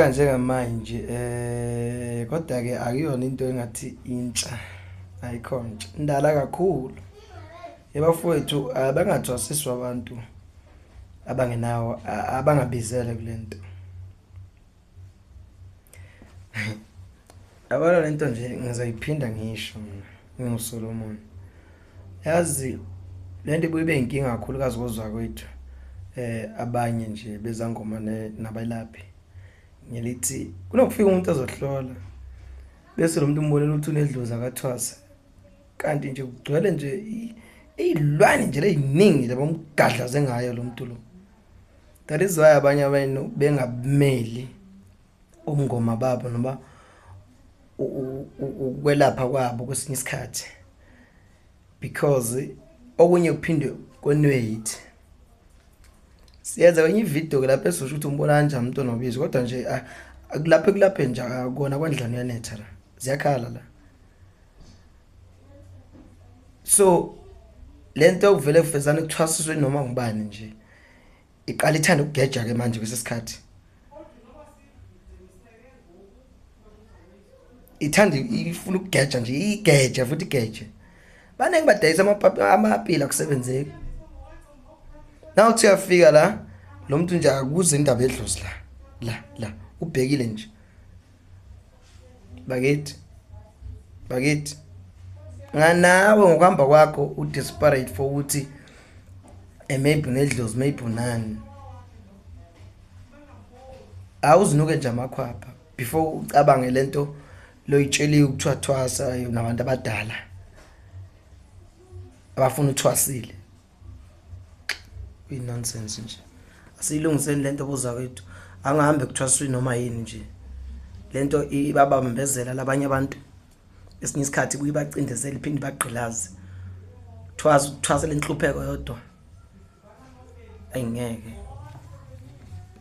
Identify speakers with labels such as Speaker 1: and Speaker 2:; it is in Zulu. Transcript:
Speaker 1: njengamanje kodwa ke akuyona into engathi intsha ayikhona nje indala kakhulu yebafowethu abangathwasiswa abantu abangenawo abangabizele kulento abona lento nje ngizayiphinda ngisho mina nginguSolomon yazi lento ibe inkinga kakhulu kazi kozwa kwethu abanye nje bezangoma nabalaphi ngelithi kunokufika umuntu azohlola bese lo muntu umbonela ukuthi unedlozi akathwasa kanti nje kugcwele nje izilwane nje leziningi labo umgadlaze ngayo lo muntu lo that is why abanye abantu bengabumeli umngoma babo noma ukwelapha kwabo kwesinye isikhathi because okunye kuphinde konweight siyenza kwenye ivideo ke lapha esisho ukuthi umbona kanjani umuntu onobizo kodwa nje kulaphe nje akona kwandlwane yanetha la ziyakhala la so lento uvele kufezana ukuthwasiswe noma ngubani nje iqala ithanda ukugeja ke manje kwesesikhathi ithanda ifuna ukugeja nje igeja futhi igeje banenge badayisa amapila kusebenzeki now uthi uyafika la lo muntu nje akuze indaba edlozi la ubhekile nje bakithi nganawe ngokuhamba kwakho udesperate for ukuthi maybe nedlozi maybe unani awuzinuke nje amakhwapha before ucabange lento loyitsheliwe ukuthiwa thwasa nabantu abadala abafuna uthwasile nonsense nje asiyilungiseni lento boza kwethu angahambe kuthwaswe noma yini nje lento ibabambezela labanye abantu esinye isikhathi kuyibacindezela iphinde bagqilaze thwasa lenhlupheko yodwa ayingeke